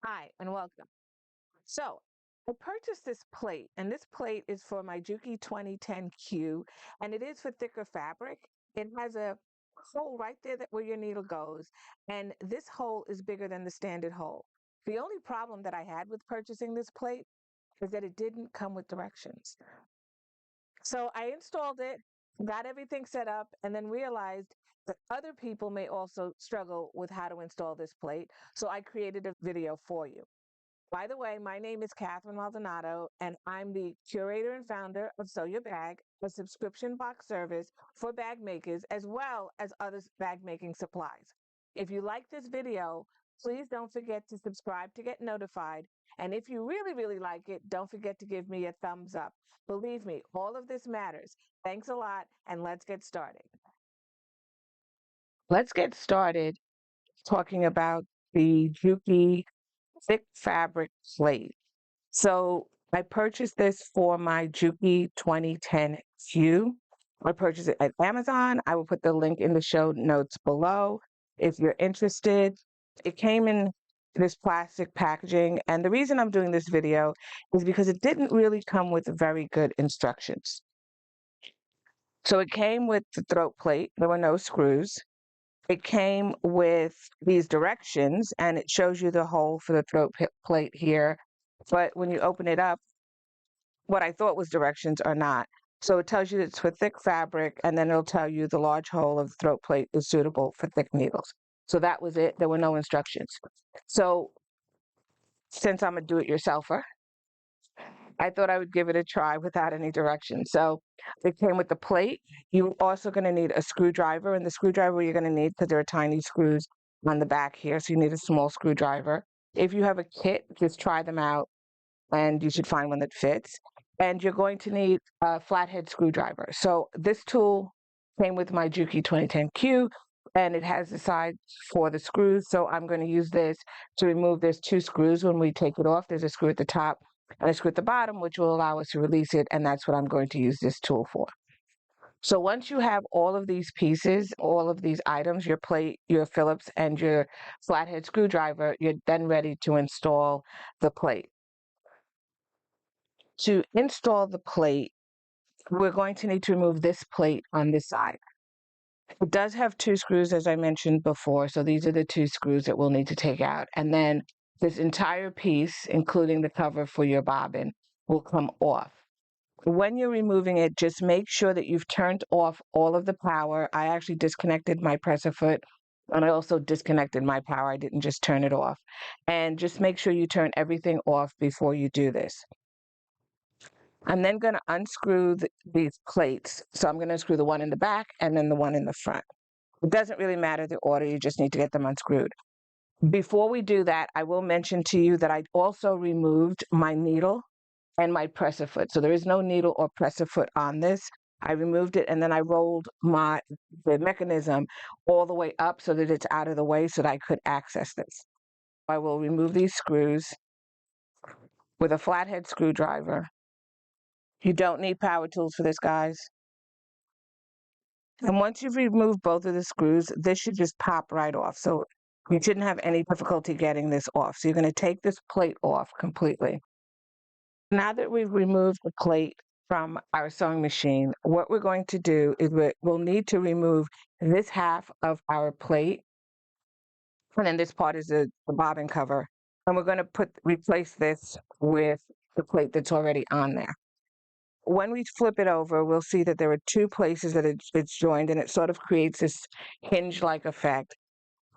Hi, and welcome. So, I purchased this plate, and this plate is for my Juki 2010Q, and it is for thicker fabric. It has a hole right there where your needle goes, and this hole is bigger than the standard hole. The only problem that I had with purchasing this plate is that it didn't come with directions. So I installed it, got everything set up, and then realized that other people may also struggle with how to install this plate. So I created a video for you. By the way, my name is Catherine Maldonado, and I'm the curator and founder of Sew Your Bag, a subscription box service for bag makers as well as other bag making supplies. If you like this video, please don't forget to subscribe to get notified. And if you really, really like it, don't forget to give me a thumbs up. Believe me, all of this matters. Thanks a lot, and let's get started. Let's get started talking about the Juki thick fabric plate. So I purchased this for my Juki 2010 Q. I purchased it at Amazon. I will put the link in the show notes below if you're interested. It came in this plastic packaging, and the reason I'm doing this video is because it didn't really come with very good instructions. So it came with the throat plate. There were no screws. It came with these directions, and it shows you the hole for the throat plate here. But when you open it up, what I thought was directions are not. So it tells you it's for thick fabric, and then it'll tell you the large hole of the throat plate is suitable for thick needles. So that was it. There were no instructions. So since I'm a do-it-yourselfer, I thought I would give it a try without any directions. So it came with the plate. You're also going to need a screwdriver, and the screwdriver you're going to need because there are tiny screws on the back here, so you need a small screwdriver. If you have a kit, just try them out and you should find one that fits. And you're going to need a flathead screwdriver. So this tool came with my Juki 2010Q, and it has the side for the screws. So I'm going to use this to remove. There's two screws when we take it off. There's a screw at the top and a screw at the bottom, which will allow us to release it. And that's what I'm going to use this tool for. So once you have all of these pieces, all of these items, your plate, your Phillips, and your flathead screwdriver, you're then ready to install the plate. To install the plate, we're going to need to remove this plate on this side. It does have two screws, as I mentioned before, so these are the two screws that we'll need to take out. And then this entire piece, including the cover for your bobbin, will come off. When you're removing it, just make sure that you've turned off all of the power. I actually disconnected my presser foot, and I also disconnected my power. I didn't just turn it off. And just make sure you turn everything off before you do this. I'm then going to unscrew these plates. So I'm going to screw the one in the back and then the one in the front. It doesn't really matter the order, you just need to get them unscrewed. Before we do that, I will mention to you that I also removed my needle and my presser foot. So there is no needle or presser foot on this. I removed it and then I rolled the mechanism all the way up so that it's out of the way so that I could access this. I will remove these screws with a flathead screwdriver. You don't need power tools for this, guys. And once you've removed both of the screws, this should just pop right off. So you shouldn't have any difficulty getting this off. So you're going to take this plate off completely. Now that we've removed the plate from our sewing machine, what we're going to do is we'll need to remove this half of our plate. And then this part is the bobbin cover. And we're going to replace this with the plate that's already on there. When we flip it over, we'll see that there are two places that it's joined, and it sort of creates this hinge-like effect.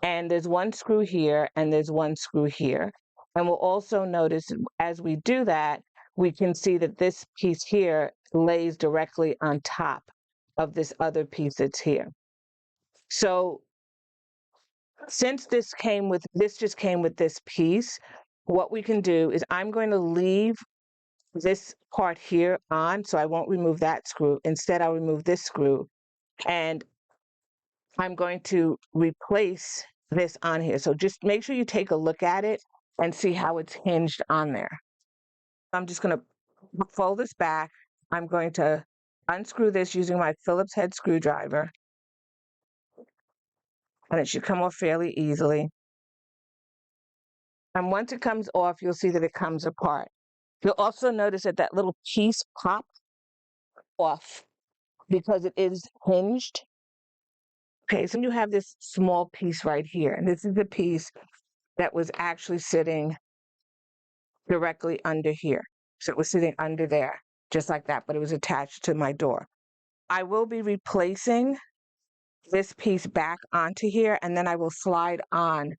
And there's one screw here, and there's one screw here. And we'll also notice as we do that, we can see that this piece here lays directly on top of this other piece that's here. So since this just came with this piece, what we can do is I'm going to leave this part here on, so I won't remove that screw. Instead, I'll remove this screw, and I'm going to replace this on here. So just make sure you take a look at it and see how it's hinged on there. I'm just going to fold this back. I'm going to unscrew this using my Phillips head screwdriver, and it should come off fairly easily. And once it comes off, you'll see that it comes apart. You'll also notice that that little piece popped off because it is hinged. Okay, so you have this small piece right here, and this is the piece that was actually sitting directly under here. So it was sitting under there, just like that, but it was attached to my door. I will be replacing this piece back onto here, and then I will slide on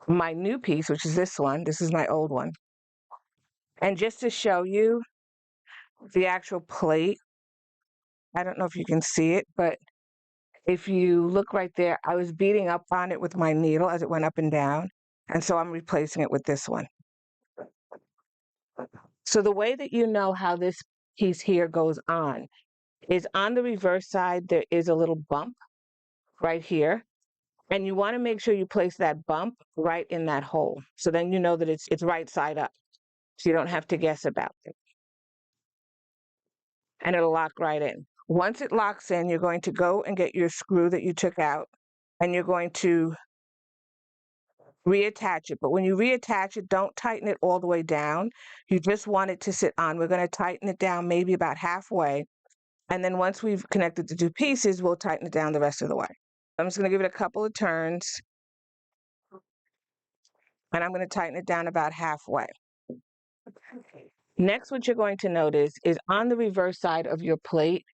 my new piece, which is this one. This is my old one. And just to show you the actual plate, I don't know if you can see it, but if you look right there, I was beating up on it with my needle as it went up and down. And so I'm replacing it with this one. So the way that you know how this piece here goes on is on the reverse side, there is a little bump right here. And you want to make sure you place that bump right in that hole. So then you know that it's right side up. So you don't have to guess about it. And it'll lock right in. Once it locks in, you're going to go and get your screw that you took out, and you're going to reattach it. But when you reattach it, don't tighten it all the way down. You just want it to sit on. We're going to tighten it down maybe about halfway. And then once we've connected the two pieces, we'll tighten it down the rest of the way. I'm just going to give it a couple of turns, and I'm going to tighten it down about halfway. Next, what you're going to notice is on the reverse side of your plate,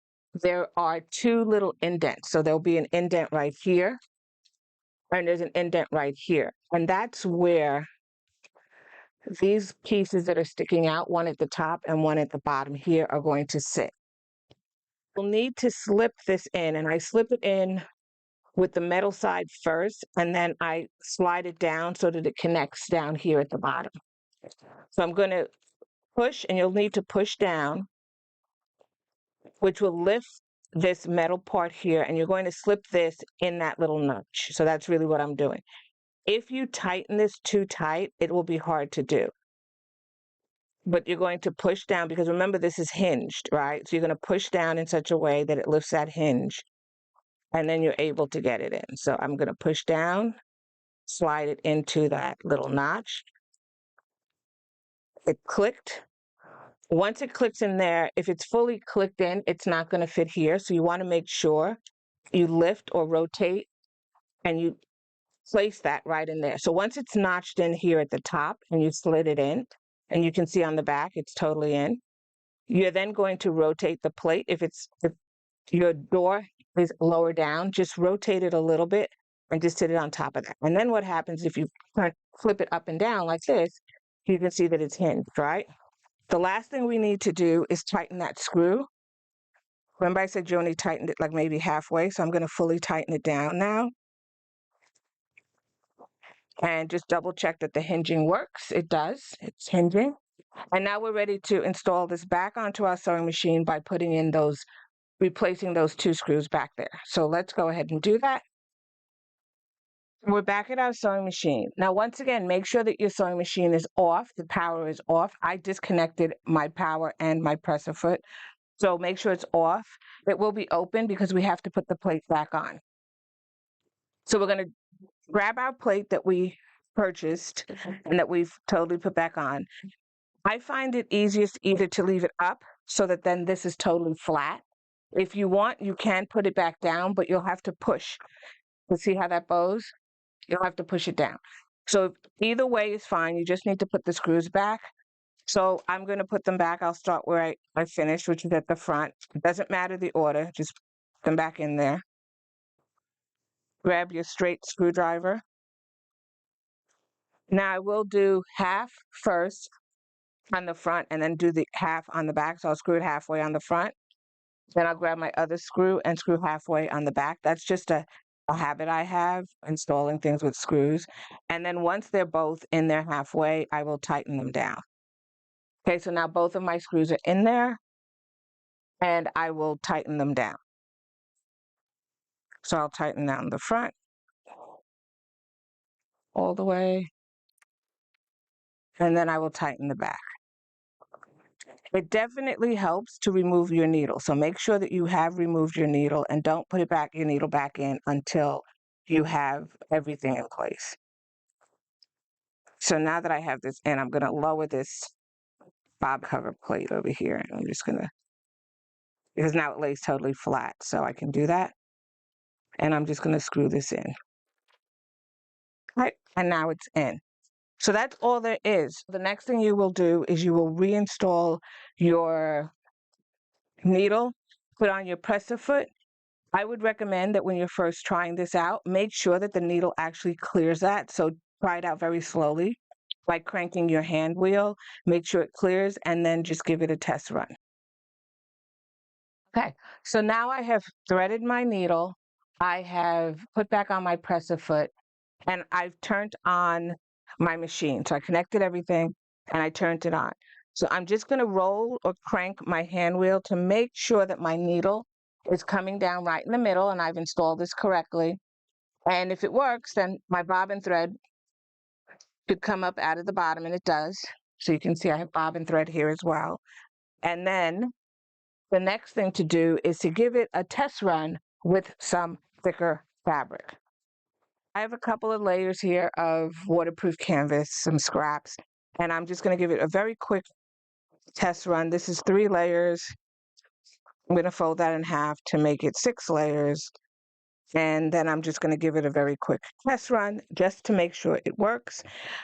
there are two little indents. So there'll be an indent right here, and there's an indent right here. And that's where these pieces that are sticking out, one at the top and one at the bottom here, are going to sit. You'll need to slip this in, and I slip it in with the metal side first, and then I slide it down so that it connects down here at the bottom. So I'm going to push, and you'll need to push down, which will lift this metal part here, and you're going to slip this in that little notch. So that's really what I'm doing. If you tighten this too tight, it will be hard to do. But you're going to push down, because remember, this is hinged, right? So you're going to push down in such a way that it lifts that hinge, and then you're able to get it in. So I'm going to push down, slide it into that little notch. It clicked. Once it clicks in there, if it's fully clicked in, it's not going to fit here. So you want to make sure you lift or rotate and you place that right in there. So once it's notched in here at the top and you slid it in, and you can see on the back, it's totally in. You're then going to rotate the plate. If your door is lower down, just rotate it a little bit and just sit it on top of that. And then what happens if you flip it up and down like this, you can see that it's hinged, right? The last thing we need to do is tighten that screw. Remember I said you only tightened it like maybe halfway, so I'm going to fully tighten it down now. And just double check that the hinging works. It does. It's hinging. And now we're ready to install this back onto our sewing machine by replacing those two screws back there. So let's go ahead and do that. We're back at our sewing machine. Now, once again, make sure that your sewing machine is off. The power is off. I disconnected my power and my presser foot. So make sure it's off. It will be open because we have to put the plate back on. So we're going to grab our plate that we purchased and that we've totally put back on. I find it easiest either to leave it up so that then this is totally flat. If you want, you can put it back down, but you'll have to push. You see how that bows? You'll have to push it down. So either way is fine. You just need to put the screws back. So I'm going to put them back. I'll start where I finished, which is at the front. It doesn't matter the order. Just put them back in there. Grab your straight screwdriver. Now I will do half first on the front and then do the half on the back. So I'll screw it halfway on the front. Then I'll grab my other screw and screw halfway on the back. That's just a habit I have, installing things with screws. And then once they're both in there halfway, I will tighten them down. Okay, so now both of my screws are in there, and I will tighten them down. So I'll tighten down the front all the way, and then I will tighten the back. It definitely helps to remove your needle. So make sure that you have removed your needle and don't put your needle back in until you have everything in place. So now that I have this in, I'm going to lower this bob cover plate over here. And I'm just going to, because now it lays totally flat. So I can do that. And I'm just going to screw this in. Right. And now it's in. So that's all there is. The next thing you will do is you will reinstall your needle, put on your presser foot. I would recommend that when you're first trying this out, make sure that the needle actually clears that. So try it out very slowly by cranking your hand wheel. Make sure it clears and then just give it a test run. Okay, so now I have threaded my needle. I have put back on my presser foot and I've turned on my machine. So I connected everything and I turned it on. So I'm just going to roll or crank my hand wheel to make sure that my needle is coming down right in the middle and I've installed this correctly. And if it works, then my bobbin thread should come up out of the bottom, and it does. So you can see I have bobbin thread here as well. And then the next thing to do is to give it a test run with some thicker fabric. I have a couple of layers here of waterproof canvas, some scraps, and I'm just going to give it a very quick test run. This is 3 layers. I'm going to fold that in half to make it 6 layers. And then I'm just going to give it a very quick test run just to make sure it works.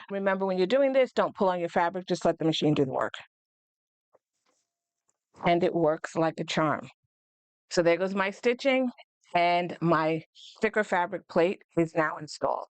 Remember, when you're doing this, don't pull on your fabric, just let the machine do the work. And it works like a charm. So there goes my stitching, and my thicker fabric plate is now installed.